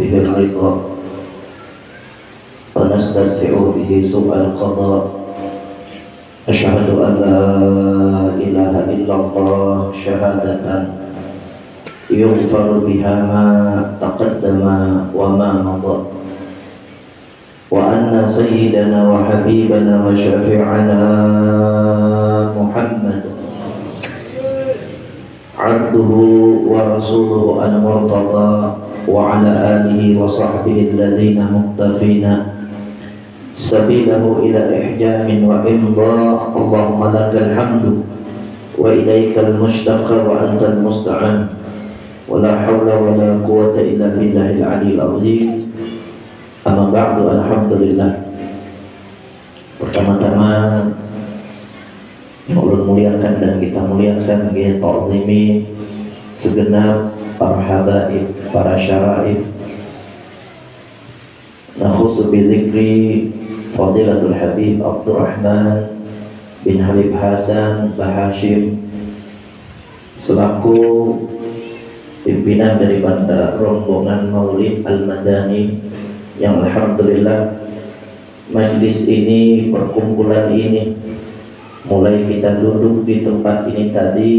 به الرضا ونستدفع به سوء القضاء. أشهد أن لا إله إلا الله شهادة يغفر بها ما تقدم وما مضى، وأن سيدنا وحبيبنا وشفيعنا محمد عبده ورسوله المرتضى، وعلى آله وصحبه الذين مقتفين سبيله إلى إحجام وإمضاء. اللهم لك الحمد وإليك المشتقى وأنت المستعان، ولا حول ولا قوة إلا بالله العلي العظيم. Amma ba'du, alhamdulillah. Pertama-tama yang Allah muliakan dan kita muliakan, kita ta'zimi segenap para habaib, para syaraif. Nakhusu bizikri Fadilatul Habib Abdurrahman bin Habib Hasan Bahashim selaku pimpinan daripada rombongan Maulid Al-Madani, yang alhamdulillah majlis ini, perkumpulan ini, mulai kita duduk di tempat ini tadi,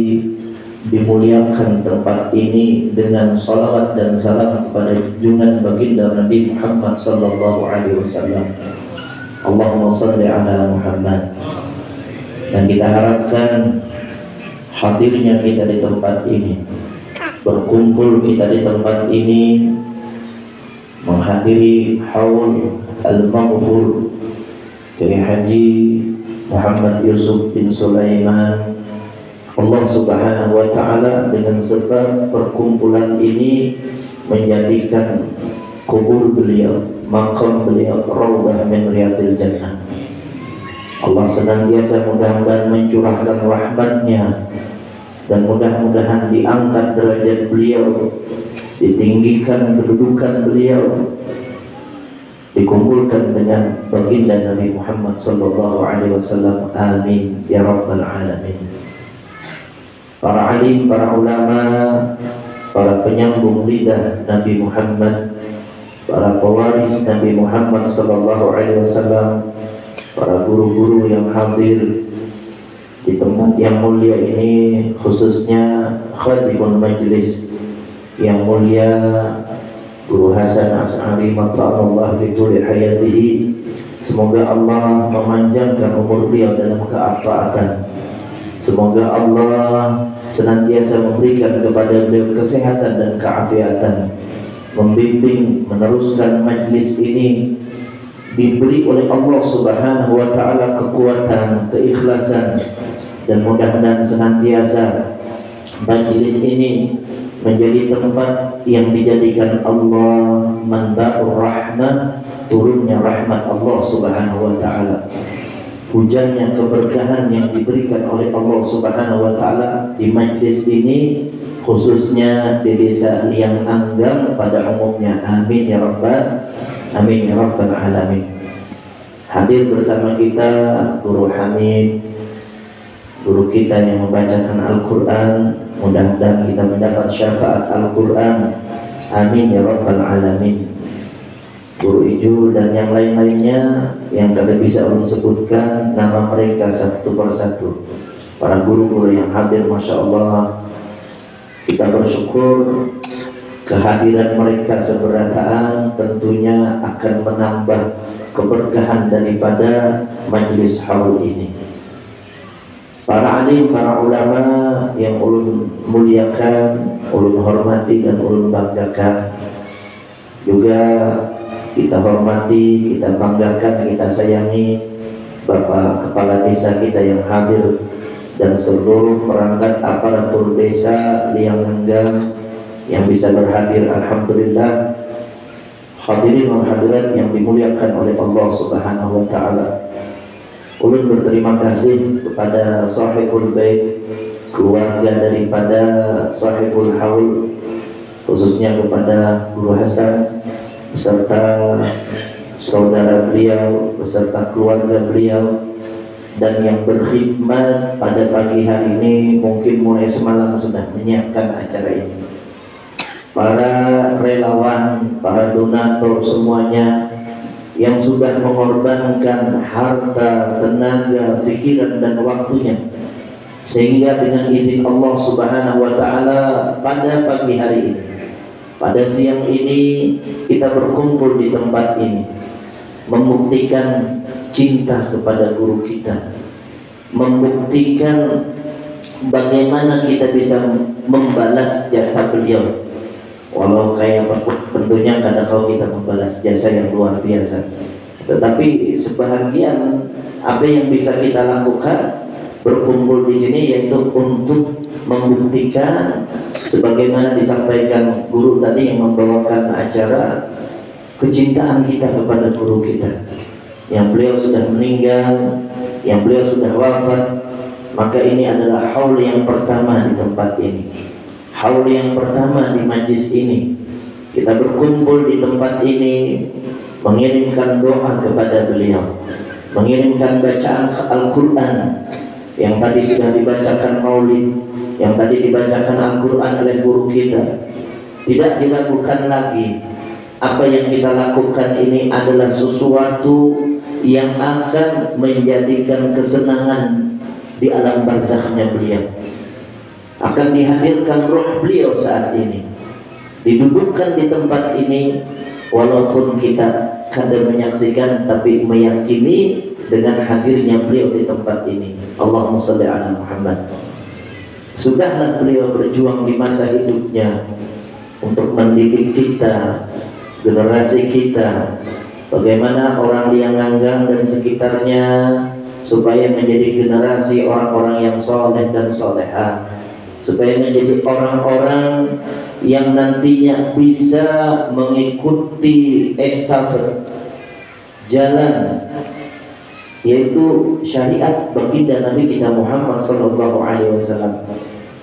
dimuliakan tempat ini dengan salawat dan salam kepada junjungan baginda Nabi Muhammad sallallahu alaihi wasallam. Allahumma shalli ala Muhammad. Dan kita harapkan hadirnya kita di tempat ini, berkumpul kita di tempat ini, menghadiri haul al-maghfur dari Haji Muhammad Yusuf bin Sulaiman. Allah subhanahu wa ta'ala dengan sebab perkumpulan ini menjadikan kubur beliau, makam beliau raudhah min riyadil jannah. Allah senantiasa mudah-mudahan mencurahkan rahmatnya, dan mudah-mudahan diangkat derajat beliau, ditinggikan kedudukan beliau, dikumpulkan dengan baginda Nabi Muhammad sallallahu alaihi wasallam. Amin ya rabbal alamin. Para alim, para ulama, para penyambung lidah Nabi Muhammad, para pewaris Nabi Muhammad sallallahu alaihi wasallam, para guru-guru yang hadir di tempat yang mulia ini, khususnya khadimul majlis yang mulia Guru Hasan As'ari mata'allah fi tuli hayatihi. Semoga Allah memanjangkan umur beliau dalam keafaatan. Semoga Allah senantiasa memberikan kepada beliau kesehatan dan keafiatan, membimbing, meneruskan majlis ini, diberi oleh Allah subhanahu wa ta'ala kekuatan, keikhlasan, dan mudah-mudahan senantiasa majlis ini menjadi tempat yang dijadikan Allah manba'ur rahmah, turunnya rahmat Allah subhanahu wa ta'ala, hujannya keberkahan yang diberikan oleh Allah subhanahu wa ta'ala di majlis ini, khususnya di desa Liang Anggang pada umumnya. Amin ya rabbal alamin. Hadir bersama kita Guru Hamid, guru kita yang membacakan Al-Quran. Mudah-mudahan kita mendapat syafaat Al-Quran. Amin ya rabbal alamin. Guru Ijul dan yang lain-lainnya yang tidak bisa ulun sebutkan nama mereka satu persatu. Para guru-guru yang hadir, Masya Allah, kita bersyukur kehadiran mereka seberataan tentunya akan menambah keberkahan daripada majlis haul ini. Para alim, para ulama yang ulun muliakan, ulun hormati dan ulun banggakan, juga kita hormati, kita banggakan, kita sayangi Bapak Kepala Desa kita yang hadir dan seluruh perangkat aparatur desa Liang Anggang yang bisa berhadir. Alhamdulillah, hadirin dan hadirat yang dimuliakan oleh Allah subhanahu wa ta'ala. Ulun berterima kasih kepada sahibul bait, keluarga daripada sahibul haul, khususnya kepada Guru Hasan beserta saudara beliau, beserta keluarga beliau, dan yang berkhidmat pada pagi hari ini, mungkin mulai semalam sudah menyiapkan acara ini. para relawan, para donatur semuanya yang sudah mengorbankan harta, tenaga, pikiran dan waktunya, sehingga dengan izin Allah Subhanahu wa taala pada pagi hari ini, pada siang ini kita berkumpul di tempat ini, membuktikan cinta kepada guru kita, membuktikan bagaimana kita bisa membalas jasa beliau. Walau kayak tentunya kadang kalau kita membalas jasa yang luar biasa, tetapi sebahagian apa yang bisa kita lakukan berkumpul di sini yaitu untuk membuktikan sebagaimana disampaikan guru tadi yang membawakan acara, kecintaan kita kepada guru kita yang beliau sudah meninggal, yang beliau sudah wafat. Maka ini adalah haul yang pertama di tempat ini, haul yang pertama di majlis ini. Kita berkumpul di tempat ini mengirimkan doa kepada beliau, mengirimkan bacaan Al-Quran yang tadi sudah dibacakan maulid, yang tadi dibacakan Al-Quran oleh guru kita. Tidak diragukan lagi, apa yang kita lakukan ini adalah sesuatu yang akan menjadikan kesenangan di alam barzakhnya beliau. Akan dihadirkan roh beliau saat ini, didudukkan di tempat ini. Walaupun kita kadang menyaksikan, tapi meyakini dengan hadirnya beliau di tempat ini. Allahumma shalli ala Muhammad. Sudahlah beliau berjuang di masa hidupnya untuk mendidik kita, generasi kita, bagaimana orang Lianganggang dan sekitarnya supaya menjadi generasi orang-orang yang soleh dan solehah, supaya menjadi orang-orang yang nantinya bisa mengikuti estafet jalan, yaitu syariat baginda Nabi kita Muhammad SAW.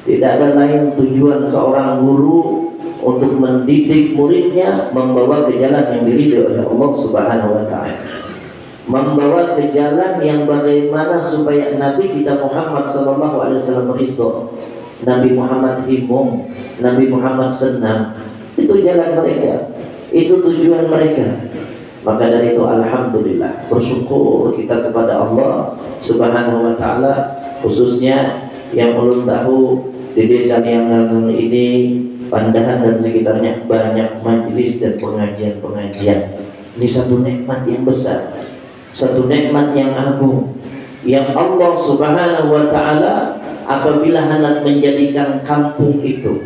Tidak ada lain tujuan seorang guru untuk mendidik muridnya membawa ke jalan yang diridhoi oleh Allah Subhanahu wa taala, membawa ke jalan yang bagaimana supaya Nabi kita Muhammad SAW ridho, Nabi Muhammad himung, Nabi Muhammad senang. Itu jalan mereka, itu tujuan mereka. Maka dari itu alhamdulillah, bersyukur kita kepada Allah Subhanahu wa taala, khususnya yang belum tahu di desa Lianganggang ini, Pandahan dan sekitarnya banyak majelis dan pengajian-pengajian. Ini satu nikmat yang besar, satu nikmat yang agung, yang Allah Subhanahu wa taala apabila hendak menjadikan kampung itu,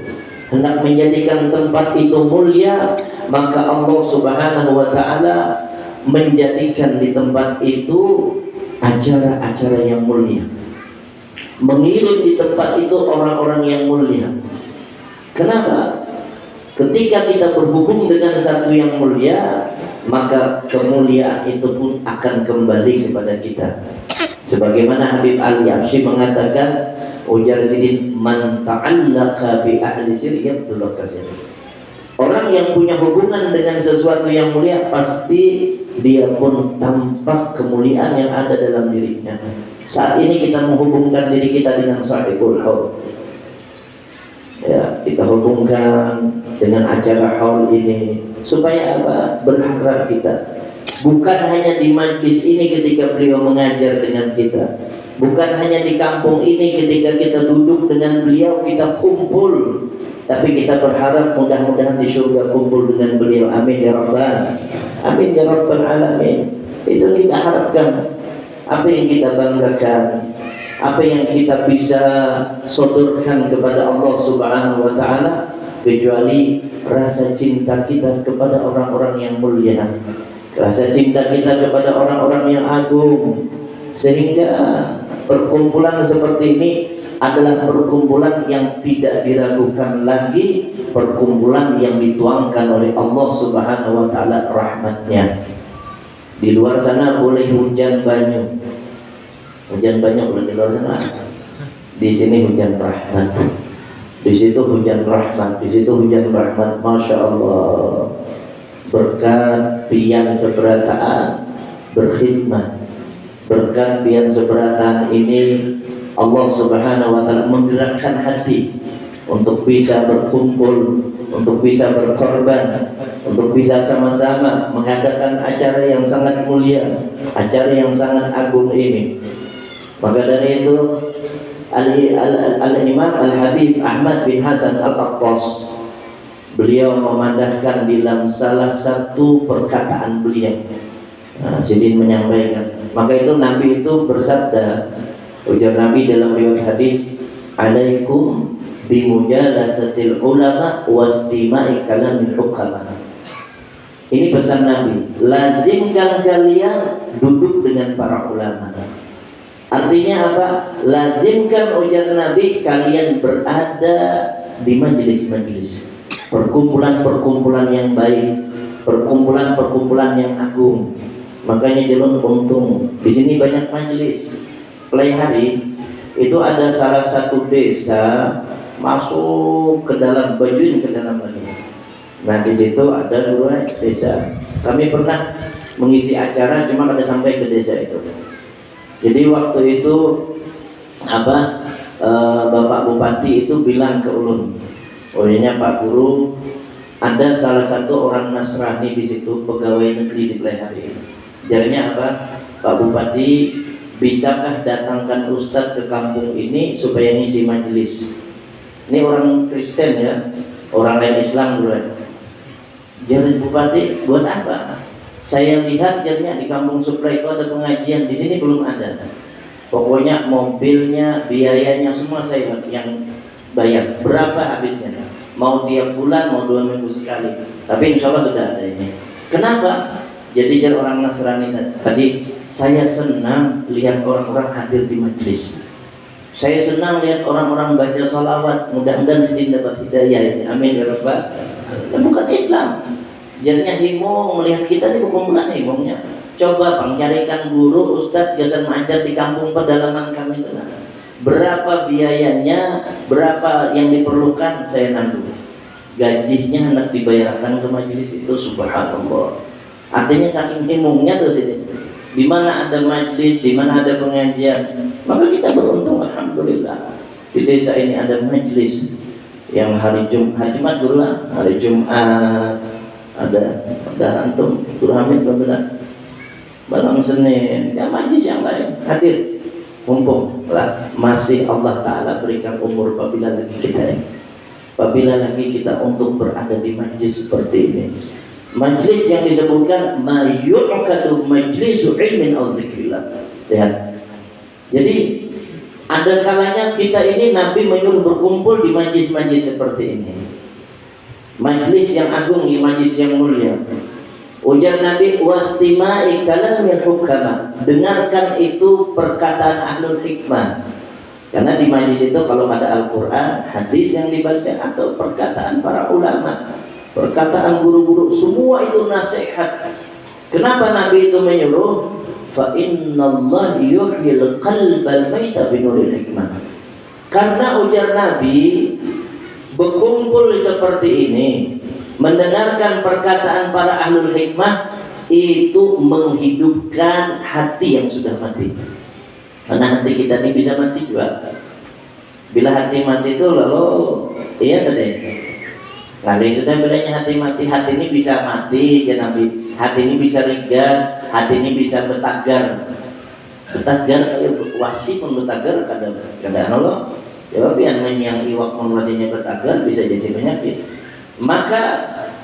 hendak menjadikan tempat itu mulia, maka Allah Subhanahu wa taala menjadikan di tempat itu acara-acara yang mulia, mengirim di tempat itu orang-orang yang mulia. Kenapa? Ketika kita berhubung dengan satu yang mulia, maka kemuliaan itu pun akan kembali kepada kita. Sebagaimana Habib Ali Habsyi mengatakan, ujar Zidin, man ta'allaqa bi ahli sir yabdul kasir. Orang yang punya hubungan dengan sesuatu yang mulia, pasti dia pun tampak kemuliaan yang ada dalam dirinya. Saat ini kita menghubungkan diri kita dengan sahibul haul. Ya, kita hubungkan dengan acara haul ini supaya apa? Berharap kita bukan hanya di majlis ini ketika beliau mengajar dengan kita, bukan hanya di kampung ini ketika kita duduk dengan beliau, kita kumpul, tapi kita berharap mudah-mudahan di surga kumpul dengan beliau. Amin ya rabbal, amin ya rabbal alamin. Itu kita harapkan. Apa yang kita banggakan, apa yang kita bisa sodorkan kepada Allah Subhanahu wa taala, kecuali rasa cinta kita kepada orang-orang yang mulia, rasa cinta kita kepada orang-orang yang agung, sehingga perkumpulan seperti ini adalah perkumpulan yang tidak diragukan lagi, perkumpulan yang dituangkan oleh Allah Subhanahu wa taala rahmatnya. Di luar sana boleh hujan banyu, hujan banyak boleh di luar sana. Di sini hujan rahmat, di situ hujan rahmat, di situ hujan rahmat. Masya Allah, berkat pian seberataan berkhidmat, berkat pian seberataan ini Allah Subhanahu wa taala menggerakkan hati untuk bisa berkumpul untuk bisa berkorban, untuk bisa sama-sama mengadakan acara yang sangat mulia, acara yang sangat agung ini. Maka dari itu Al-Imam Al-Habib Ahmad bin Hasan Al-Qattas, beliau memandangkan dalam salah satu perkataan beliau, Sidin menyampaikan, maka itu Nabi itu bersabda, ujar Nabi dalam riwayat hadis, alaikum bimujalasatil ulama wastima'i kalamil hukama. Ini pesan Nabi, lazimkan kalian duduk dengan para ulama. Artinya apa? Lazimkan, ujar Nabi, kalian berada di majelis-majelis, perkumpulan-perkumpulan yang baik, perkumpulan-perkumpulan yang agung. Makanya jalan untung di sini banyak majelis. Pelaihari itu ada salah satu desa masuk ke dalam Bajuin, ke dalam lagi. Nah di situ ada 2 desa. Kami pernah mengisi acara, cuma ada sampai ke desa itu. Jadi waktu itu Bapak Bupati itu bilang ke ulun, olehnya Pak Guru, ada salah satu orang Nasrani di situ, pegawai negeri di Pelaihari. Jadinya apa? Pak Bupati, bisakah datangkan Ustadz ke kampung ini supaya ngisi majelis? Ini orang Kristen ya, orang lain Islam dulu. Jadi Bupati, buat apa? Saya lihat jadinya di kampung sebelah itu ada pengajian, di sini belum ada. Pokoknya mobilnya, biayanya semua saya yang bayar. Berapa habisnya? Mau tiap bulan, mau 2 minggu sekali. Tapi insya Allah sudah ada ini. Kenapa? Jadi orang Nasrani tadi, saya senang lihat orang-orang hadir di majelis. Saya senang lihat orang-orang baca salawat. Mudah-mudahan sedikit dapat hidayah. Amin ya Rabbal. Bukan Islam. Jadinya himung melihat kita di perkumpulan himungnya. Coba Bang carikan guru Ustadz Gasan mengajar di kampung pedalaman kami itu. Berapa biayanya, berapa yang diperlukan, saya nanggung. Gajinya hendak dibayarkan ke majelis itu, subhanallah. Artinya saking himungnya tuh sini. Di mana ada majelis, di mana ada pengajian, maka kita beruntung, alhamdulillah. Di desa ini ada majelis yang hari Jumat dulu lah, hari Jumat ada antum Guru Hamid Babila, malam Senin ya majlis yang lain hadir, mumpung lah masih Allah Ta'ala berikan umur apabila lagi kita untuk berada di majlis seperti ini. Majlis yang disebutkan mayyu'kadu majlisu ilmin au zikrillah. Lihat, jadi ada kalanya kita ini Nabi menyuruh berkumpul di majlis-majlis seperti ini, majlis yang agung, di majlis yang mulia. Ujar Nabi, wastima'i kalamil hukama, dengarkan itu perkataan ahlul hikmah. Karena di majlis itu kalau ada Al-Quran, hadis yang dibaca, atau perkataan para ulama, perkataan guru-guru, semua itu nasihat. Kenapa Nabi itu menyuruh? Fa innallaha yuhyil qalbal maita binuril hikmah. Karena ujar Nabi, berkumpul seperti ini, mendengarkan perkataan para ahlul hikmah, itu menghidupkan hati yang sudah mati. Karena hati kita ini bisa mati juga. Bila hati mati itu lalu, iya tadi. Kali sudah bilangnya hati mati, hati ini bisa mati, ya Nabi. Hati ini bisa rigat, hati ini bisa betagar. Betagar kayak wasi pun betagar kadang Allah. Jawab yang iwak menguasinya betagar bisa jadi penyakit. Maka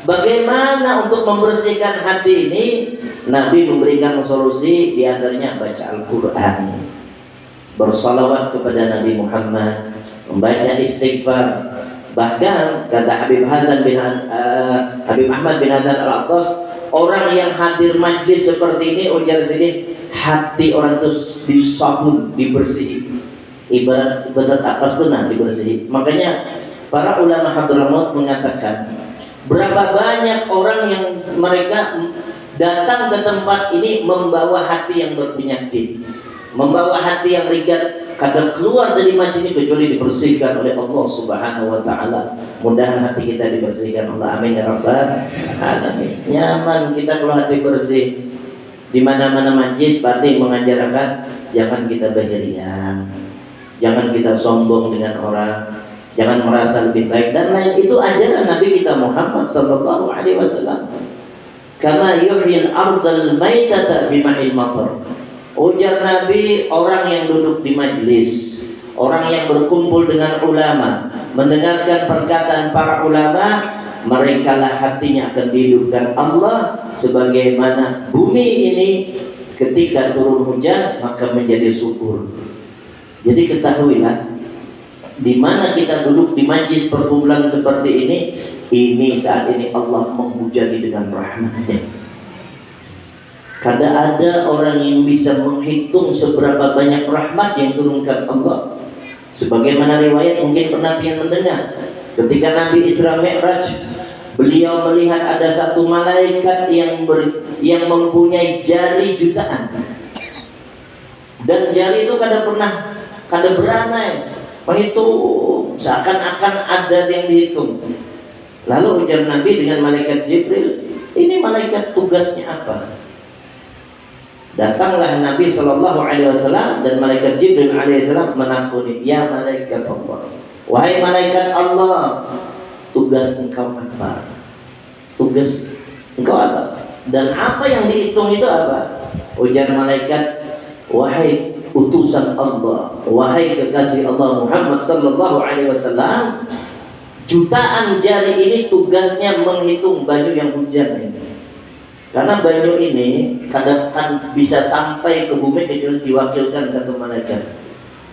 bagaimana untuk membersihkan hati ini? Nabi memberikan solusi, diantaranya baca Al-Quran, bersalawat kepada Nabi Muhammad, membaca istighfar. Bahkan kata Habib Ahmad bin Hasan Al-Qattas, orang yang hadir majlis seperti ini, ujar sini, hati orang itu disabun, dibersihi. Ibarat atas benar dibersihi. Makanya para ulama Hadramaut mengatakan, berapa banyak orang yang mereka datang ke tempat ini membawa hati yang berpenyakit, membawa hati yang rigat, kadang keluar dari majlis ini kecuali dibersihkan oleh Allah Subhanahu wa Ta'ala. Mudahan hati kita dibersihkan Allah, amin ya Rabbal alamin. Nyaman kita kalau hati bersih. Di mana-mana majlis berarti mengajarkan jangan kita bahirian, jangan kita sombong dengan orang, jangan merasa lebih baik dan lain. Itu ajaran Nabi kita Muhammad sallallahu alaihi wasallam. Kama yuhyil ardal maitata bima'il matar. Ujar Nabi, orang yang duduk di majlis, orang yang berkumpul dengan ulama, mendengarkan perkataan para ulama, mereka lah hatinya akan dihidupkan Allah, sebagaimana bumi ini ketika turun hujan maka menjadi subur. Jadi ketahuilah, di mana kita duduk di majlis perkumpulan seperti ini saat ini Allah menghujani dengan rahmatnya. Kada ada orang yang bisa menghitung seberapa banyak rahmat yang turunkan Allah. Sebagaimana riwayat mungkin pernah yang mendengar, ketika Nabi Isra Mi'raj, beliau melihat ada satu malaikat yang mempunyai jari jutaan, dan jari itu kada beranai menghitung, seakan-akan ada yang dihitung. Lalu ujar Nabi dengan malaikat Jibril, ini malaikat tugasnya apa? Datanglah Nabi sallallahu alaihi wasallam dan malaikat Jibril alaihi salam menakuni, ya malaikat Allah, wahai malaikat Allah, tugas engkau apa? Tugas engkau apa? Dan apa yang dihitung itu apa? Ujar malaikat, wahai utusan Allah, wahai kekasih Allah Muhammad sallallahu alaihi wasallam, jutaan jari ini tugasnya menghitung banyu yang hujan ini. Karena banyu ini kadang kan bisa sampai ke bumi kecuali diwakilkan satu malaikat.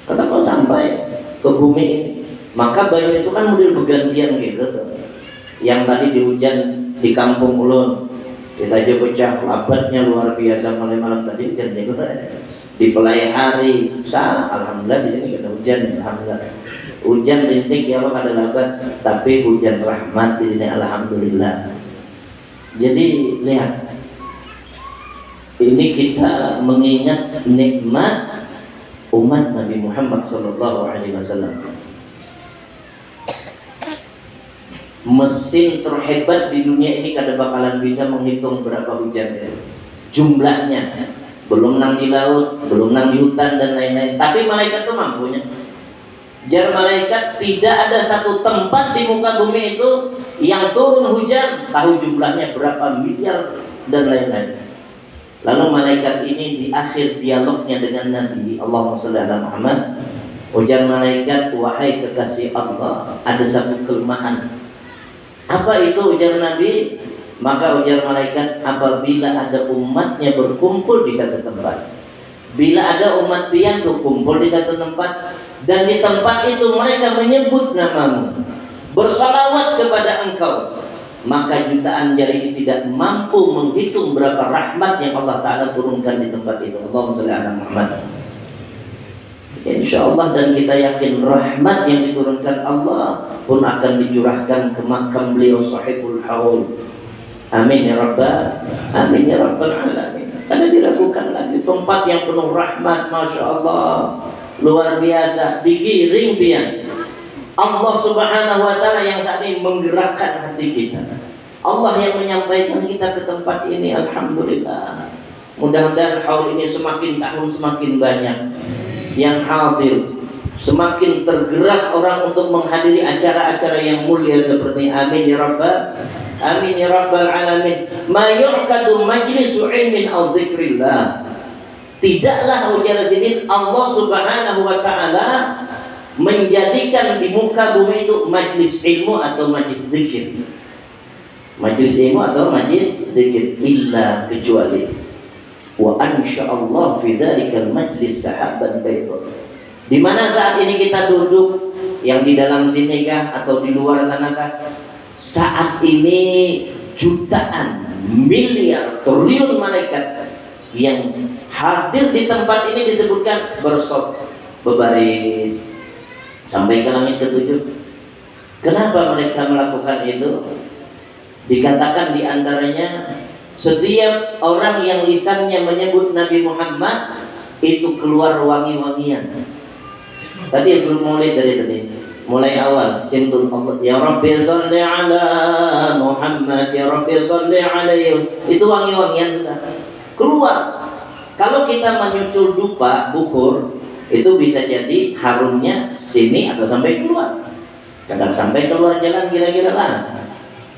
Karena kalau sampai ke bumi ini, maka banyu itu kan model bergantian gitu. Yang tadi dihujan di kampung ulun, kita aja pecah labatnya luar biasa malam tadi hujan juga. Di pelai hari, alhamdulillah di sini ada hujan, alhamdulillah. Hujan rintik ya Allah ada labat, tapi hujan rahmat di sini alhamdulillah. Jadi lihat, ini kita mengingat nikmat umat Nabi Muhammad sallallahu alaihi wasallam. Mesin terhebat di dunia ini kada bakalan bisa menghitung berapa hujan jumlahnya. Belum nang di laut, belum nang di hutan dan lain-lain. Tapi malaikat itu mampunya. Jar malaikat, tidak ada satu tempat di muka bumi itu yang turun hujan, tahu jumlahnya berapa miliar dan lain-lain. Lalu malaikat ini di akhir dialognya dengan Nabi, Allahumma shalli ala Muhammad, ujar malaikat, wahai kekasih Allah, ada satu kelemahan. Apa itu ujar Nabi? Maka ujar malaikat, apabila ada umatnya berkumpul di satu tempat, bila ada umat pian tuh kumpul di satu tempat, dan di tempat itu mereka menyebut namamu, bersalawat kepada engkau, maka jutaan jari ini tidak mampu menghitung berapa rahmat yang Allah Ta'ala turunkan di tempat itu. Allahumma shalli ala Muhammad. InsyaAllah, dan kita yakin rahmat yang diturunkan Allah pun akan dicurahkan ke makam beliau sahibul haul. Amin ya Rabbal, amin ya Rabbal alamin. Karena diragukan lagi tempat yang penuh rahmat, Masya Allah, luar biasa, digiring pian Allah Subhanahu wa ta'ala yang saat ini menggerakkan hati kita. Allah yang menyampaikan kita ke tempat ini. Alhamdulillah. Mudah-mudahan haul ini semakin tahun semakin banyak yang hadir, semakin tergerak orang untuk menghadiri acara-acara yang mulia seperti amin ya Rabbal, amin ya Rabbal alamin. Ma yu'kadu majlisu ilmin au dzikrillah. Tidaklah ujar sini Allah Subhanahu wa ta'ala menjadikan di muka bumi itu majlis ilmu atau majlis zikir. Majlis ilmu atau majlis zikir, illa kecuali wa ansya'allah fi dzalikal majlis sahaban baydun. Di mana saat ini kita duduk, yang di dalam sini kah atau di luar sana kah, saat ini jutaan, miliar, triliun malaikat yang hadir di tempat ini disebutkan bersaf, berbaris sampai ke langit ketujuh. Kenapa mereka melakukan itu? Dikatakan diantaranya, setiap orang yang lisannya menyebut Nabi Muhammad itu keluar wangi-wangian. Tadi belum mulai dari tadi, mulai awal sintun Allah, ya Rabbi sholli ala Muhammad, ya Rabbi sholli alaihi, itu wangi-wangian sudah keluar. Kalau kita menyucul dupa bukhur, itu bisa jadi harumnya sini atau sampai keluar. Kadang sampai keluar jalan kira-kira lah.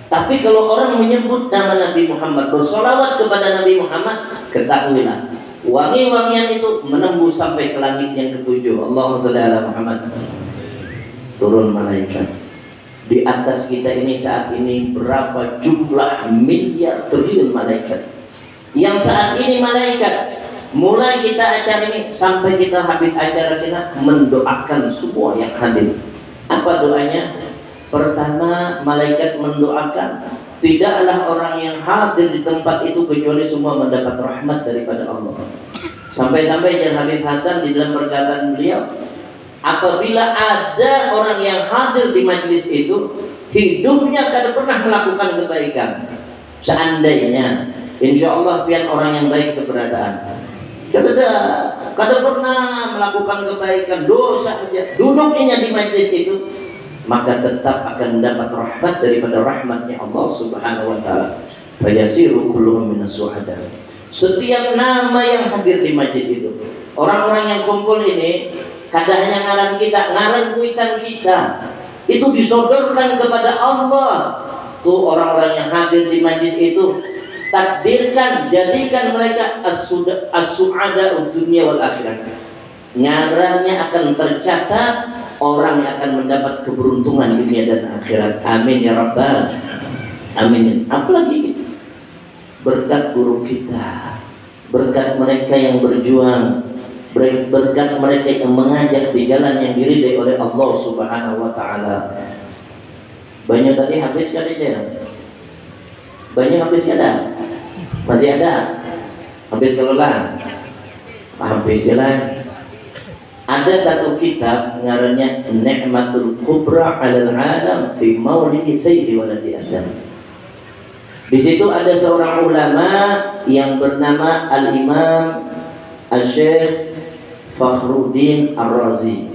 Tapi kalau orang menyebut nama Nabi Muhammad, bersolawat kepada Nabi Muhammad, ketahuilah wangi-wangian itu menembus sampai ke langit yang ketujuh. Allahumma shalli ala Muhammad. Turun malaikat. Di atas kita ini saat ini berapa jumlah miliar triliun malaikat. Yang saat ini malaikat, mulai kita acara ini sampai kita habis acara kita mendoakan semua yang hadir. Apa doanya? Pertama, malaikat mendoakan tidaklah orang yang hadir di tempat itu kecuali semua mendapat rahmat daripada Allah. Sampai-sampai Syekh Habib Hasan di dalam perkataan beliau, apabila ada orang yang hadir di majlis itu hidupnya kada pernah melakukan kebaikan, seandainya insya Allah pian orang yang baik seberadaan, kada pernah melakukan kebaikan, dosa saja, duduknya di majlis itu, maka tetap akan mendapat rahmat daripada rahmatnya Allah Subhanahu wa taala. Fayasiru kulluhum minas suhada. Setiap nama yang hadir di majlis itu, orang-orang yang kumpul ini, kada hanya ngaran kita, ngaran kuitan kita, itu disodorkan kepada Allah. Tuh orang-orang yang hadir di majlis itu, takdirkan, jadikan mereka as-su'ada dunia wal akhirat. Ngarannya akan tercatat orang yang akan mendapat keberuntungan dunia dan akhirat. Amin ya rabbal amin. Apalagi berkat guru kita, berkat mereka yang berjuang, berkat mereka yang mengajak di jalan yang diridai oleh Allah Subhanahu wa taala. Banyak tadi habis kan aja. Banyak habis ada. Masih ada. Habis kalau lah. Habis lah. Ada satu kitab ngarannya Ni'matul Kubra 'alal 'alam fi Maulidi Sayyidi Waladi Adam. Di situ ada seorang ulama yang bernama Al-Imam Asy-Syaikh Fakhruddin Ar-Razi.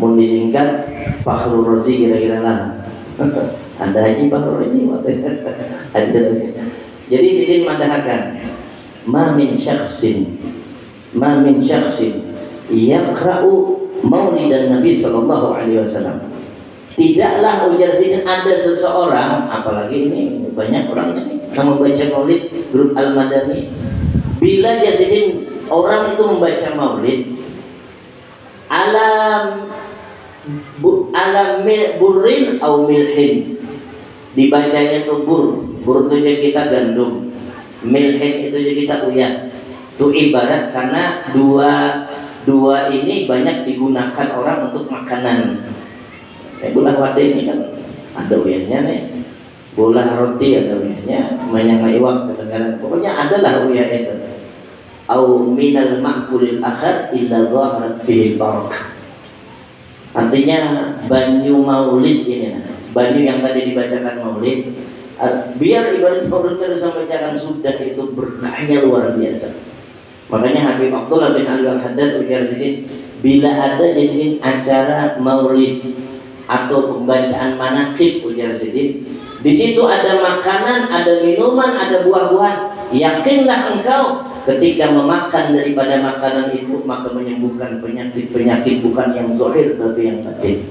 Mun disingkat Fakhrul Razi kira-kira lah. Ada Haji Fakhrul Razi. Jadi sidin mengatakan ma min syakhsin yaqra'u maulidan Nabi sallallahu alaihi wasallam. Tidaklah ujar sidin ada seseorang, apalagi ini banyak orangnya nih yang membaca maulid grup Al-Madani. Bila jasidin orang itu membaca maulid alam burrin au milhin, dibacanya itu bur itu kita gandum, milhin itu kita uyah. Itu ibarat karena dua ini banyak digunakan orang untuk makanan. Bolah wate ini kan ada uyahnya nih, bolah roti ada uyahnya, banyak iwak kadang-kadang. Pokoknya adalah uyah itu. Au minal ma'kulil akhar illa dhaharat fihi barakah. Artinya banyu maulid ini, banyu yang tadi dibacakan maulid, biar ibarat maulid kita dibacakan sudah itu berkahnya luar biasa. Makanya Habib Abdullah bin Ali Al-Haddad ujar sidin, bila ada di sini acara maulid atau pembacaan manaqib ujar sidin, di situ ada makanan, ada minuman, ada buah-buahan, yakinlah engkau ketika memakan daripada makanan itu maka menyembuhkan penyakit-penyakit bukan yang zahir tetapi yang batin.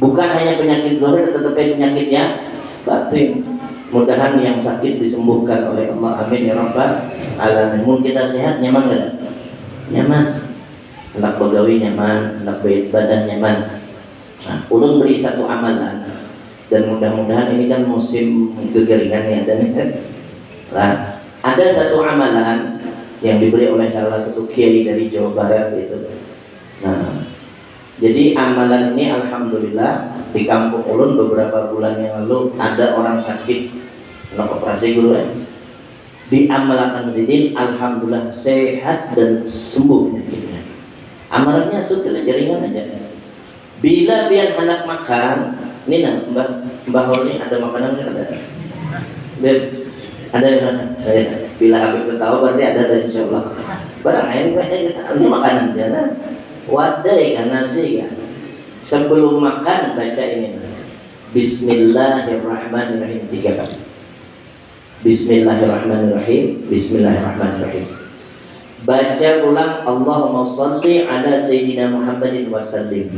Bukan hanya penyakit zahir tetapi penyakit yang batin. Mudahan yang sakit disembuhkan oleh Allah. Amin ya rabbal alamin. Mun kita sehat nyaman enggak? Nyaman. Anak pegawai nyaman, anak badan nyaman. Nah, ulun beri satu amalan dan mudah-mudahan ini kan musim kekeringan ya dan lah. Ada satu amalan yang diberi oleh salah satu kiai dari Jawa Barat itu. Nah, jadi amalan ini alhamdulillah di kampung ulun beberapa bulan yang lalu ada orang sakit kena operasi guru ya. Diamalkan sidin, alhamdulillah sehat dan sembuh penyakitnya. Amalannya sudah jaringan aja. Bila biar anak makan, ini nah Mbah Hol ada makanan ada. Ada yang bila Habib tahu berarti ada insya Allah. Barang lain ini makanan dia wadah ikan nasi kan. Sebelum makan baca ini Bismillahirrahmanirrahim 3 kali. Bismillahirrahmanirrahim. Bismillahirrahmanirrahim. Baca ulang Allahumma shalli ala sayyidina Muhammadin wa sallim.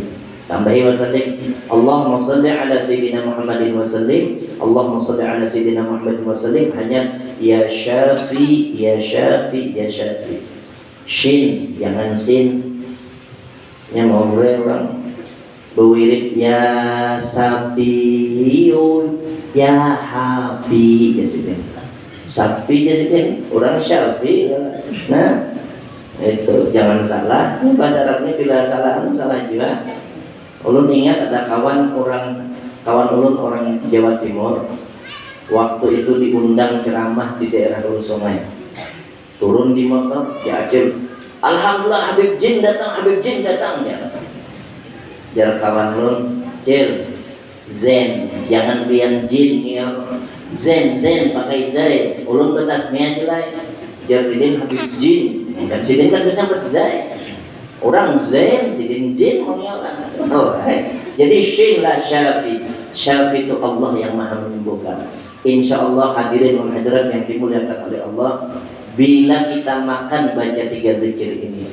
tambahi wasallim. Allahumma salli ala sayyidina Muhammadin wasallim. Allahumma salli ala sayyidina Muhammadin wasallim. Hanya ya syafi, ya syafi, ya syafi. Shin, jangan sin. Yang mau orang berwirid ya safiyu, ya hafi, ya sini. Safi ya sini. Orang syafi. Nah, itu jangan salah. Bahasa Arabnya bila salah, salah juga. Ulun ingat ada kawan ulun orang Jawa Timur. Waktu itu diundang ceramah di daerah Hulu Sungai. Turun di motor, diajak, alhamdulillah Habib Jin datang ya. Jar kawan ulun, Cil, Zen, jangan pian jin ya. Zen pakai zai. Ulun betasmia jelai. Jar sidin Habib Jin. Dan sidin kan bisa berzai. Orang Zen, sidin jin mengiakan. Jadi Shin la Syafi. Syafi itu Allah yang maha menyembuhkan. Insya Allah hadirin dan hadirat yang dimuliakan oleh Allah, bila kita makan baca 3 zikir ini,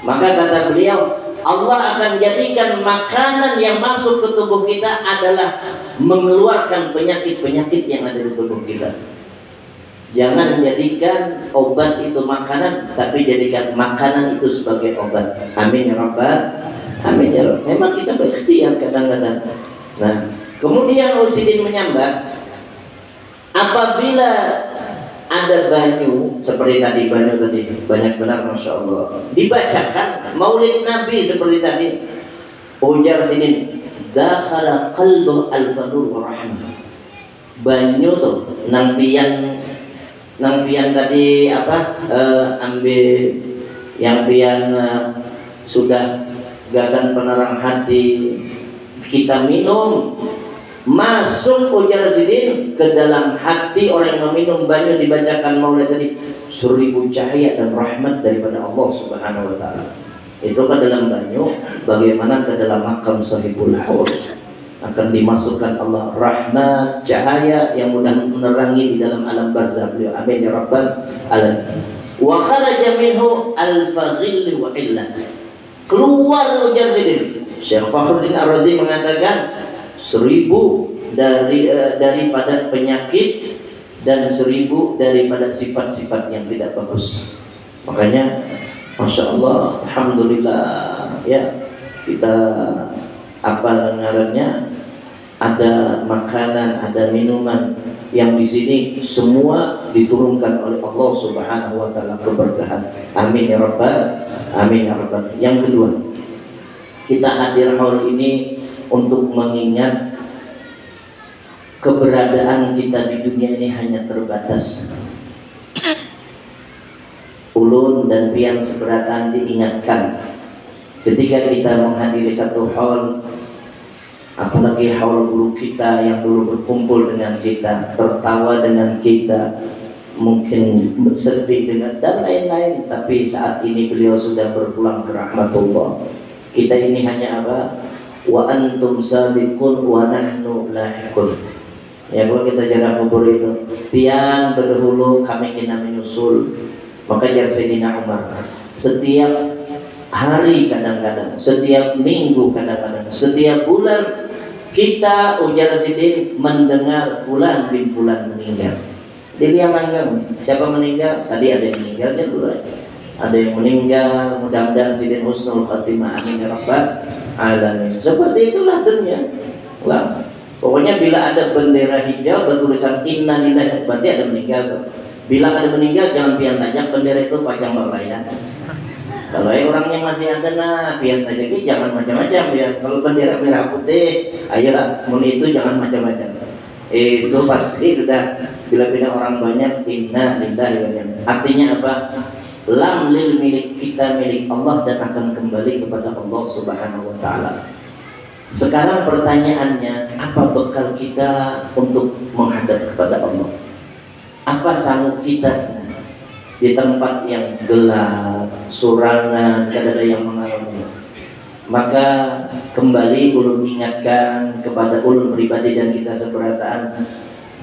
maka kata beliau, Allah akan jadikan makanan yang masuk ke tubuh kita adalah mengeluarkan penyakit-penyakit yang ada di tubuh kita. Jangan jadikan obat itu makanan, tapi jadikan makanan itu sebagai obat. Amin ya Rabbal. Amin ya Rabbal. Memang kita berikhtiar kadang-kadang. Nah, kemudian Usidin menyambat, apabila ada banyu seperti tadi, banyu tadi banyak benar, masya Allah, dibacakan maulid Nabi seperti tadi, ujar Sidin, dakhala qalbu al-fadur wa rahmah. Banyu tuh nang tadi apa, ambil yang pian sudah gasan penerang hati kita minum, masuk ujar Sidin ke dalam hati orang yang meminum banyu dibacakan maulid tadi 1000 cahaya dan rahmat daripada Allah Subhanahu wa taala. Itu ke dalam banyu, bagaimana ke dalam makam sahibul haud akan dimasukkan Allah rahmat, cahaya yang mudah menerangi di dalam alam barzakh beliau. Amin ya rabbal alamin. Wa kharaja minhu al-faghil wa illah. Keluar ujar Sidin. Syekh Fakhruddin Ar-Razi mengatakan 1000 daripada penyakit dan 1000 daripada sifat-sifat yang tidak bagus. Makanya masya Allah, alhamdulillah ya, kita apa dengarannya, ada makanan, ada minuman yang di sini semua diturunkan oleh Allah Subhanahu wa taala keberkahan. Amin ya rabbal, amin ya rabbal. Yang kedua, kita hadir hari ini untuk mengingat keberadaan kita di dunia ini hanya terbatas. Ulun dan pian seberatan diingatkan ketika kita menghadiri satu haul, apalagi haul guru kita yang dulu berkumpul dengan kita, tertawa dengan kita, mungkin sedih dengan dan lain-lain, tapi saat ini beliau sudah berpulang ke rahmatullah. Kita ini hanya apa? Wa antum sabiqun wa nahnu lahiqun. Ya, kalau kita jarak kubur itu, pian berdahulu kami kena menyusul. Maka jar Sayyidina Umar, setiap hari kadang-kadang, setiap minggu kadang-kadang, setiap bulan kita ujar Sidin mendengar fulan bin fulan meninggal. Jadi yang manggang, siapa meninggal? Tadi ada yang meninggal kan dulu. Ada yang meninggal, mudah-mudahan Sidin husnul khatimah, amin ya rabbal alamin. Seperti itulah dunia. Lah, pokoknya bila ada bendera hijau bertulisan inna lillahi, berarti ada meninggal. Bila ada meninggal, jangan pian tajak bendera itu pajang berlayar. Kalau orangnya masih ada, nah pian tajak ini jangan macam-macam ya. Kalau bendera merah putih, ayolah, mun itu jangan macam-macam. Itu pasti sudah bila orang banyak, inna lillahi wa inna. Artinya apa? Lam lil milik kita, milik Allah dan akan kembali kepada Allah Subhanahu wa taala. Sekarang pertanyaannya, apa bekal kita untuk menghadap kepada Allah? Apa sanggup kita di tempat yang gelap, surangan, tidak ada yang mengalami? Maka kembali ulun ingatkan kepada ulun pribadi dan kita seberataan,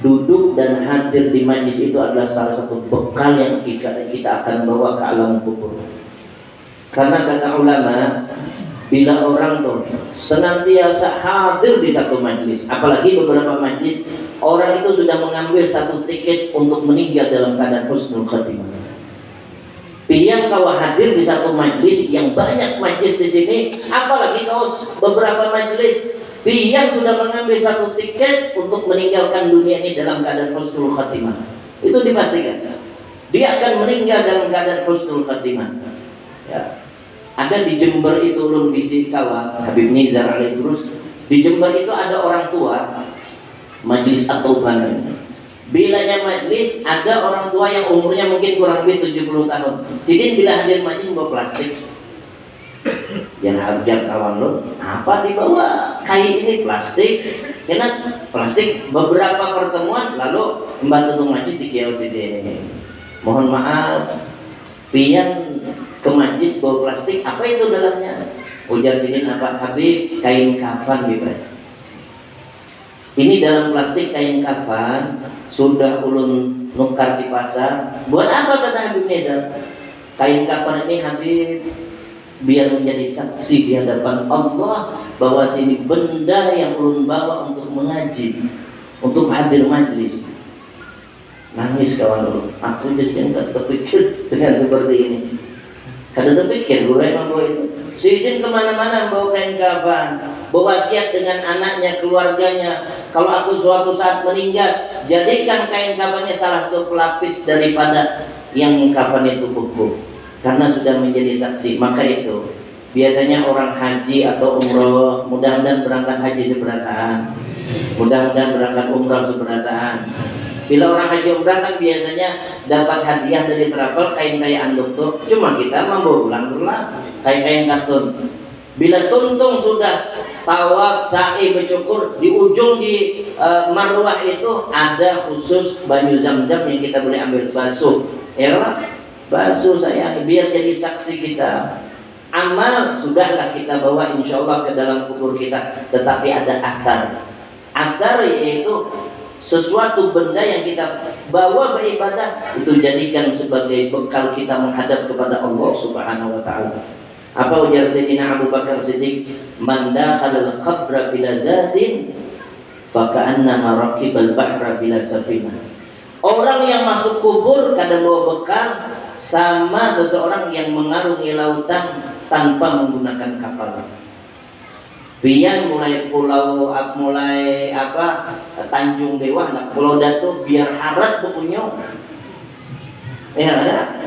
duduk dan hadir di majlis itu adalah salah satu bekal yang kita akan bawa ke alam kubur. Karena kata ulama, Bila orang tuh senantiasa hadir di satu majlis, apalagi beberapa majlis, orang itu sudah mengambil satu tiket untuk meninggal dalam keadaan husnul khatimah. Pian kau hadir di satu majlis, yang banyak majlis di sini, apalagi kau beberapa majlis, pian sudah mengambil satu tiket untuk meninggalkan dunia ini dalam keadaan husnul khatimah. Itu dipastikan. Dia akan meninggal dalam keadaan husnul khatimah. Ya. Ada di Jember itu ulun bisi kawan Habib Nizar alaih terus. Di Jember itu ada orang tua majlis atau banan. Bilanya majlis ada orang tua yang umurnya mungkin kurang lebih 70 tahun. Sidin bila hadir majlis bawa plastik. Yang harga kawan lo apa dibawa kain ini plastik. Karena plastik beberapa pertemuan lalu mbak tuntung majlis di kiau Sidin. Mohon maaf, pian ke majlis bawa plastik, apa itu dalamnya? Ujar Sidin apa? Habib, kain kafan bebas. Ini dalam plastik kain kafan, sudah ulun nukar di pasar. Buat apa kata Habib Nizar? Kain kafan ini Habib biar menjadi saksi di hadapan Allah bahwa sini benda yang ulun bawa untuk mengaji, untuk hadir majlis. Nangis kawan ulun. Aku biasanya tak terpikir dengan seperti ini. Kada terpikir gue memang bawa itu. Sidin kemana-mana bawa kain kafan, berwasiat dengan anaknya, keluarganya. Kalau aku suatu saat meninggal, jadikan kain kafannya salah satu pelapis daripada yang kafan itu beku. Karena sudah menjadi saksi. Maka itu biasanya orang haji atau umroh, mudah-mudahan berangkat haji seberataan, mudah-mudahan berangkat umroh seberataan. Bila orang haji umrah kan biasanya dapat hadiah dari travel kain-kain anduk tuh. Cuma kita mampu ulang-ulang kain-kain kartun. Bila tuntung sudah tawaf, sa'i, bercukur, di ujung di marwah itu ada khusus banyu zam-zam yang kita boleh ambil basuh. Ya, basuh sayang biar jadi saksi kita. Amal sudahlah kita bawa insya Allah ke dalam kubur kita. Tetapi ada asar. Asar yaitu sesuatu benda yang kita bawa beribadah, itu jadikan sebagai bekal kita menghadap kepada Allah Subhanahu wa taala. Apa ujar Sayyidina Abu Bakar Siddiq? Man dakhala al-qabra bila zadin fa ka'annama raqibal bahra bila safinah. Orang yang masuk kubur kadang bawa bekal sama seseorang yang mengarungi lautan tanpa menggunakan kapal. Pian mulai pulau mulai apa Tanjung Dewa, nak Pulau Datu biar harat bukunya, ya ada.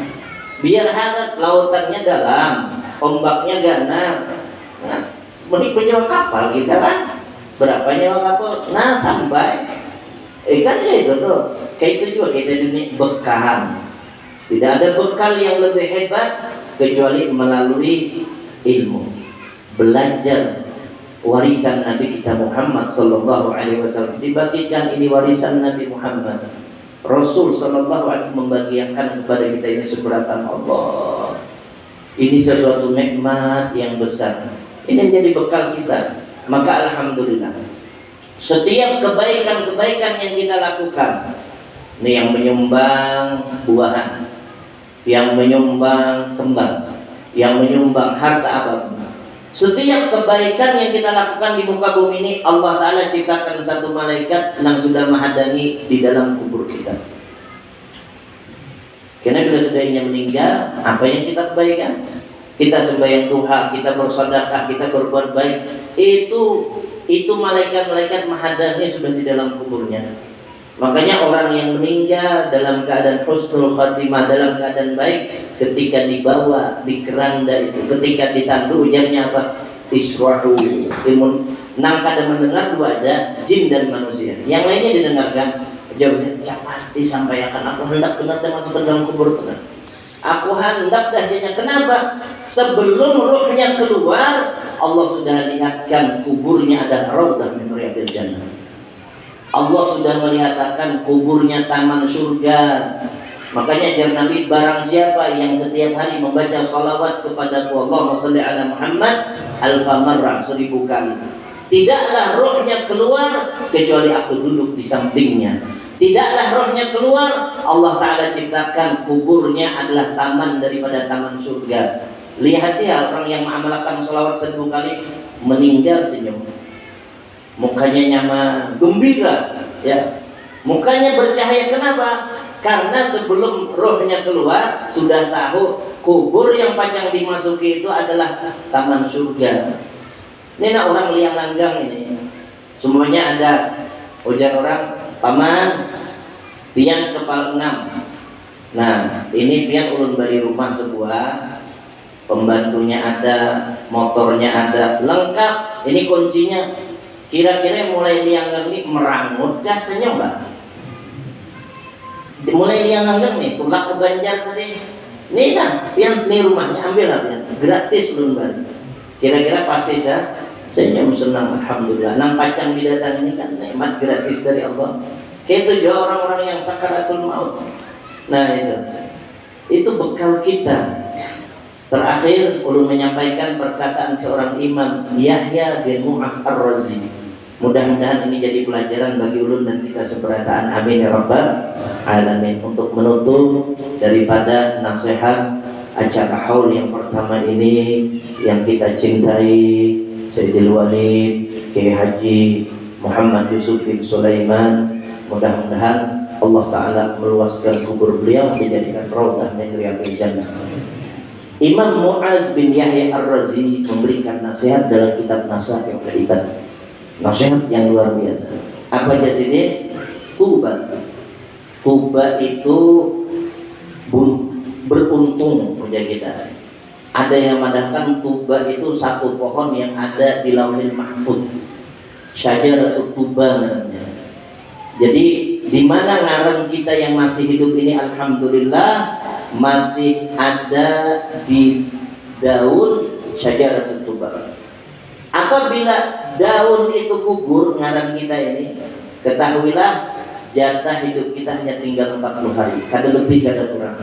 Biar harat, lautannya dalam, ombaknya ganas. Nah, mending punya kapal kita kan, berapa nyawa kapal? Nah sampai, kan itu tuh, kayak itu juga kita dunia bekal. Tidak ada bekal yang lebih hebat kecuali melalui ilmu, belajar. Warisan Nabi kita Muhammad sallallahu alaihi wasallam dibagikan, ini warisan Nabi Muhammad. Rasul sallallahu alaihi wasallam membagikan kepada kita ini seberatan Allah. Ini sesuatu nikmat yang besar. Ini menjadi bekal kita. Maka alhamdulillah, setiap kebaikan-kebaikan yang kita lakukan, ini yang menyumbang buahan, yang menyumbang kembang, yang menyumbang harta apapun. Setiap kebaikan yang kita lakukan di muka bumi ini, Allah Ta'ala ciptakan satu malaikat yang sudah menghadiri di dalam kubur kita. Karena bila sudahnya meninggal, apa yang kita kebaikan? Kita sembahyang duha, kita bersedekah, kita berbuat baik. Itu malaikat-malaikat menghadiri sudah di dalam kuburnya. Makanya orang yang meninggal dalam keadaan husnul khatimah, dalam keadaan baik, ketika dibawa di keranda itu, ketika ditandu, ujarnya apa? Israhu imun. Nang kada mendengar dua ada jin dan manusia. Yang lainnya didengarkan. Jawabnya cepat disampaikan. Aku hendak benar masuk ke dalam kubur itu. Aku hendak dahnya. Kenapa? Sebelum ruhnya keluar, Allah sudah lihatkan kuburnya ada raudhah min riyadil jannah. Allah sudah melihatkan kuburnya taman surga. Makanya ajar Nabi, barang siapa yang setiap hari membaca salawat kepada Allahumma sholli ala Muhammad alfa marrah, 1000 kali, tidaklah rohnya keluar kecuali aku duduk di sampingnya. Tidaklah rohnya keluar, Allah Ta'ala ciptakan kuburnya adalah taman daripada taman surga. Lihat ya orang yang mengamalkan sholawat 1000 kali meninggal senyum, mukanya nyaman, gembira, ya, mukanya bercahaya. Kenapa? Karena sebelum rohnya keluar sudah tahu kubur yang pacang dimasuki itu adalah taman surga. Ini nak orang liang langgang ini, semuanya ada. Ujar orang, paman, pian kepala 6. Nah, ini pian ulun bari rumah sebuah, pembantunya ada, motornya ada, lengkap. Ini kuncinya. Kira-kira mulai liang ini merangut kah senyum mbak? Mulai liang nih, tulak ke Banjar tadi. Nih nah, pian nih rumahnya, ambil lah pian, gratis ulun bari. Kira-kira pasti senyum senang, alhamdulillah. Nang pacang didatang ini kan nikmat gratis dari Allah. Kayak itu juga orang-orang yang sakaratul maut. Nah itu bekal kita. Terakhir ulun menyampaikan perkataan seorang imam, Yahya bin Mu'az Ar-Razi. Mudah-mudahan ini jadi pelajaran bagi ulun dan kita seberataan. Amin ya rabbal alamin. Untuk menutup daripada nasihat acara haul yang pertama ini, yang kita cintai Sayyidil Walid Kiai Haji Muhammad Yusuf bin Sulaiman, mudah-mudahan Allah Ta'ala meluaskan kubur beliau, menjadikan raudhah min riyadhil jannah. Imam Mu'az bin Yahya Ar-Razi memberikan nasihat dalam kitab Nasaihul Ibad, nasihat yang luar biasa. Apa aja sini? Tuba. Tuba itu beruntung punya kita. Ada yang mengatakan tuba itu satu pohon yang ada di Lauhil Mahfuz, Syajaratut Tuba namanya. Jadi di mana ngaran kita yang masih hidup ini, alhamdulillah masih ada di daun Syajaratut Tuba. Apabila daun itu gugur ngaran kita ini, ketahuilah jatah hidup kita hanya tinggal 40 hari, kada lebih kada kurang.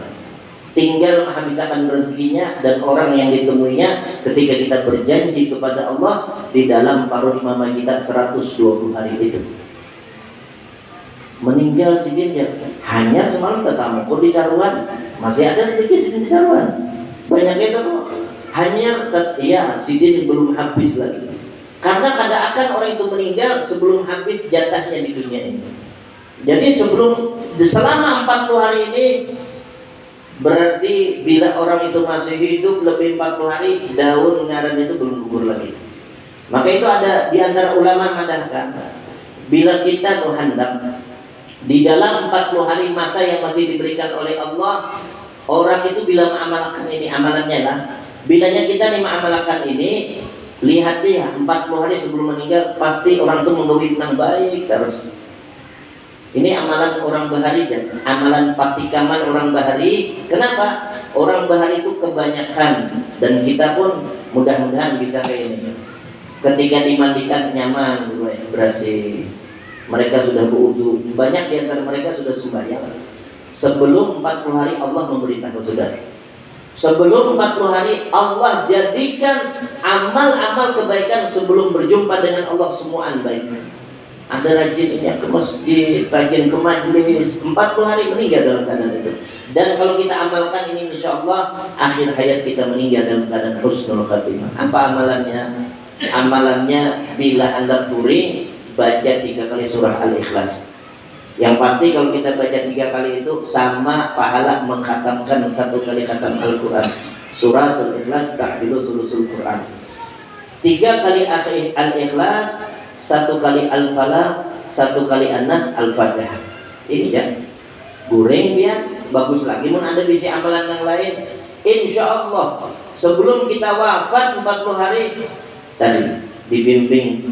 Tinggal menghabiskan rezekinya dan orang yang ditemuinya ketika kita berjanji kepada Allah di dalam paruh mama kita 120 hari itu. Meninggal sidin hanya semalam ketemu kok di Saruan, masih ada rezeki sidin di Saruan. Banyak itu hanya sidin belum habis lagi. Karena kadang-kadang orang itu meninggal sebelum habis jatahnya di dunia ini. Jadi selama 40 hari ini, berarti bila orang itu masih hidup lebih 40 hari, daun ngaran itu belum gugur lagi. Maka itu ada di antara ulama mengatakan, bila kita hendak di dalam 40 hari masa yang masih diberikan oleh Allah, orang itu bila mengamalkan ini, amalannya lah, bilanya kita nih mengamalkan ini, lihat ya 40 hari sebelum meninggal pasti orang itu mengawin yang baik terus. Ini amalan orang bahari dan amalan patikaman orang bahari. Kenapa? Orang bahari itu kebanyakan, dan kita pun mudah-mudahan bisa kayak ini. Ketika dimandikan nyaman, bersih. Mereka sudah berwudu. Banyak di antara mereka sudah sembahyang. Sebelum 40 hari Allah memberitahu sudah. Sebelum 40 hari Allah jadikan amal-amal kebaikan sebelum berjumpa dengan Allah semuaan baik. Ada rajin ini ke masjid, rajin ke majlis, 40 hari meninggal dalam keadaan itu. Dan kalau kita amalkan ini, insya Allah akhir hayat kita meninggal dalam keadaan husnul khatimah. Apa amalannya? Amalannya bila Anda touring, baca 3 kali surah Al-Ikhlas. Yang pasti kalau kita baca 3 kali itu sama pahala mengkhatamkan 1 kali khatam Al-Quran. Suratul Ikhlas ta'dilu sulusul Quran. 3 kali Al-Ikhlas, 1 kali Al-Falah, 1 kali An-Nas, Al-Fatihah. Ini ya, goreng dia bagus lagi. Mun ada bisi amalan yang lain, insya Allah sebelum kita wafat 40 hari tadi dibimbing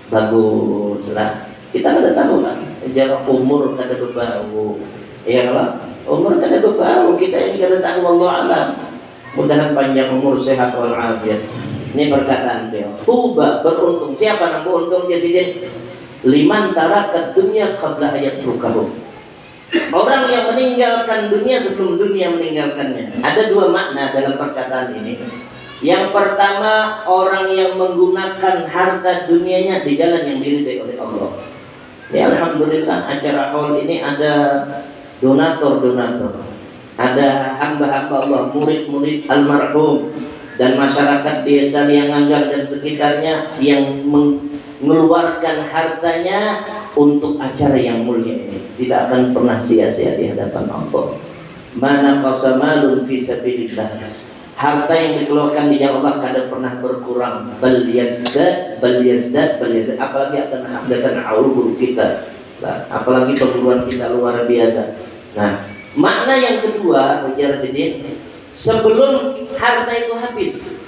bagus lah. Kita kada tahu lah, jarak umur kada berbau, ya lah. Umur kada berbau, kita ini kada tahu, Allah alam. Mudahan panjang umur, sehat walafiat. Ini perkataan dia. Tuba, beruntung. Siapa yang beruntung dia sidin? Liman taraka dunya qabla ayat rukahu. Orang yang meninggalkan dunia sebelum dunia meninggalkannya. Ada 2 makna dalam perkataan ini. Yang pertama, orang yang menggunakan harta dunianya di jalan yang diridai oleh Allah. Ya alhamdulillah, acara haul ini ada donatur-donatur. ada hamba-hamba Allah, murid-murid almarhum dan masyarakat desa Lianganggar dan sekitarnya yang mengeluarkan hartanya untuk acara yang mulia ini, tidak akan pernah sia-sia di hadapan Allah. Mana qasamalun fi sabilillah, harta yang dikeluarkan di jalan Allah kadang pernah berkurang, bal yazdad, apalagi akan hadasan aul kita, apalagi perguruan kita luar biasa. Nah, makna yang kedua, Ujar Sidin, sebelum harta itu habis,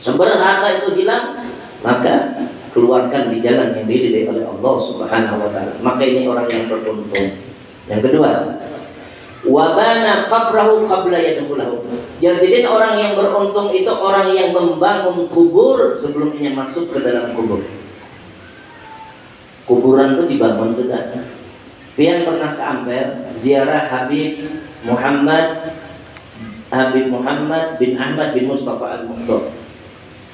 sebelum harta itu hilang, maka keluarkan di jalan yang diridai oleh Allah Subhanahu wa taala. Maka ini orang yang beruntung. Yang kedua, wabana qabrahu qabla yadkhulahu. Jadi orang yang beruntung itu orang yang membangun kubur sebelumnya masuk ke dalam kubur. Kuburan itu dibangun sudah. Pian pernah ke Ampel ziarah Habib Muhammad bin Ahmad bin Mustafa Al-Muqtar.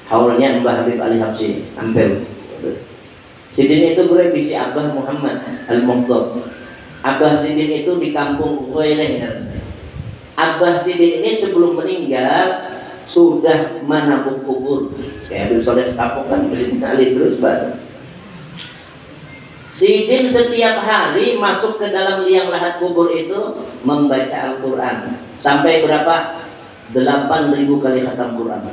Haulnya Mbah Habib Ali Habsyi Ampel. Sidin itu gue bisi Abah Muhammad Al-Muqtar. Abah Sidin itu di kampung Huaireng. Abah Sidin ini sebelum meninggal sudah menabung kubur. Kayak Habib Soleh Setapo kan Sidin Ali terus baru. Sidin setiap hari masuk ke dalam liang lahat kubur itu membaca Al-Quran. Sampai berapa? 8.000 kali khatam Quran.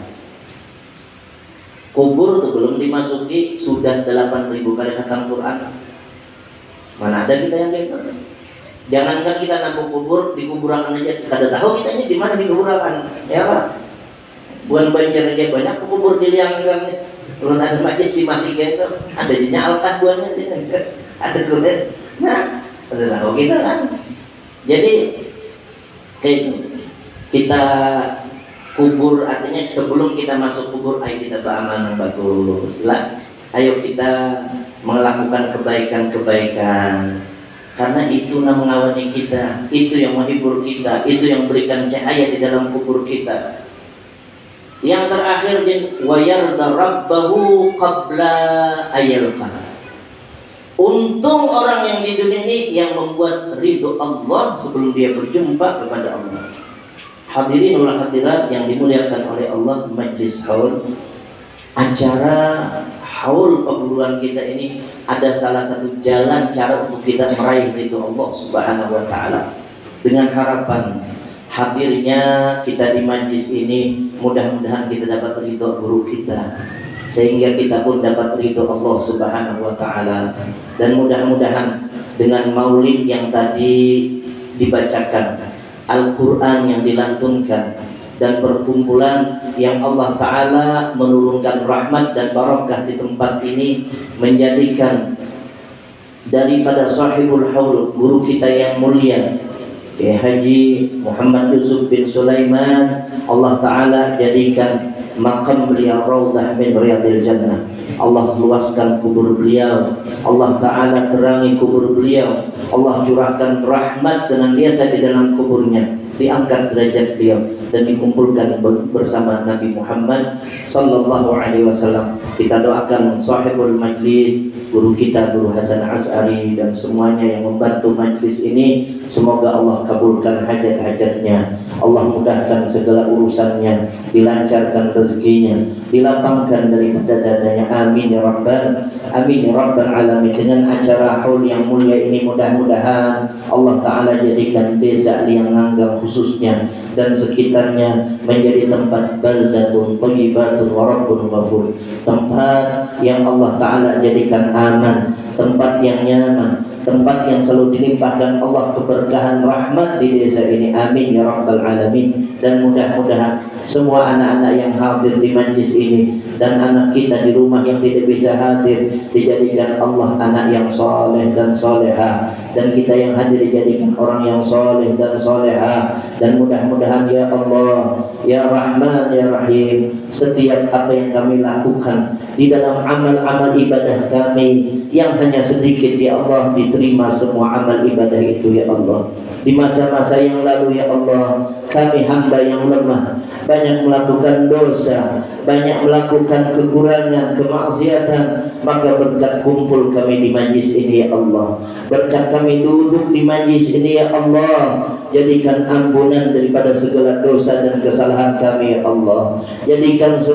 Kubur itu belum dimasuki sudah 8.000 kali khatam Quran. Mana ada kita yang gitu? Jangankan kita nabung kubur di kuburan aja, kada tahu kita ini di mana di kuburan, ya Pak. Bukan banjir aja banyak kubur di liang-liang. Kalau ada majlis di Malika itu ada jinya alkah buahnya sini, ada kulit. Nah, kada tahu kita kan. Jadi kayak itu. Kita kubur artinya sebelum kita masuk kubur, ayo kita beramal yang bagus lah. Ayo kita melakukan kebaikan-kebaikan, karena itu yang mengawani kita, itu yang menghibur kita, itu yang memberikan cahaya di dalam kubur kita. Yang terakhir, wa yarda rabbahu qabla ayalqa. Untung orang yang di dunia ini yang membuat ridho Allah sebelum dia berjumpa kepada Allah. Hadirin wal hadirat yang dimuliakan oleh Allah, majlis haul, acara haul perguruan kita ini ada salah satu jalan cara untuk kita meraih ridho Allah Subhanahu wa taala. Dengan harapan hadirnya kita di majlis ini, mudah-mudahan kita dapat ridho guru kita, sehingga kita pun dapat ridho Allah Subhanahu wa taala. Dan mudah-mudahan dengan maulid yang tadi dibacakan, Al-Quran yang dilantunkan, dan perkumpulan yang Allah Ta'ala menurunkan rahmat dan barakah di tempat ini, menjadikan daripada sahibul haul, guru kita yang mulia Kiai Haji Muhammad Yusuf bin Sulaiman, Allah Ta'ala jadikan makam beliau raudhah min riyadil jannah. Allah luaskan kubur beliau, Allah Ta'ala terangi kubur beliau, Allah curahkan rahmat senantiasa di dalam kuburnya, diangkat derajat beliau dan dikumpulkan bersama Nabi Muhammad sallallahu alaihi wasallam. Kita doakan sahibul majlis, guru kita Guru Hasan As'ari dan semuanya yang membantu majlis ini, semoga Allah kabulkan hajat-hajatnya, Allah mudahkan segala urusannya, dilancarkan rezekinya, dilapangkan daripada dadanya. Amin ya rabbal alamin. Dengan acara haul yang mulia ini, mudah-mudahan Allah Ta'ala jadikan desa Lianganggar khususnya dan sekitarnya menjadi tempat baldatun thayyibatun wa rabbun ghafur, tempat yang Allah Ta'ala jadikan aman, tempat yang nyaman, tempat yang selalu dilimpahkan Allah keberkahan rahmat di desa ini. Amin ya rabbal alamin. Dan mudah-mudahan semua anak-anak yang hadir di majlis ini dan anak kita di rumah yang tidak bisa hadir dijadikan Allah anak yang soleh dan soleha, dan kita yang hadir dijadikan orang yang soleh dan soleha. Dan mudah-mudahan ya Allah, ya Rahman, ya Rahim, setiap apa yang kami lakukan di dalam amal-amal ibadah kami yang hanya sedikit ya Allah, diterima semua amal ibadah itu ya Allah. Di masa-masa yang lalu ya Allah, kami hamba yang lemah, banyak melakukan dosa, banyak melakukan kekurangan, kemaksiatan. Maka berkat kumpul kami di majlis ini ya Allah, berkat kami duduk di majlis ini ya Allah, jadikan ampunan daripada segala dosa dan kesalahan kami ya Allah. Jadikan semua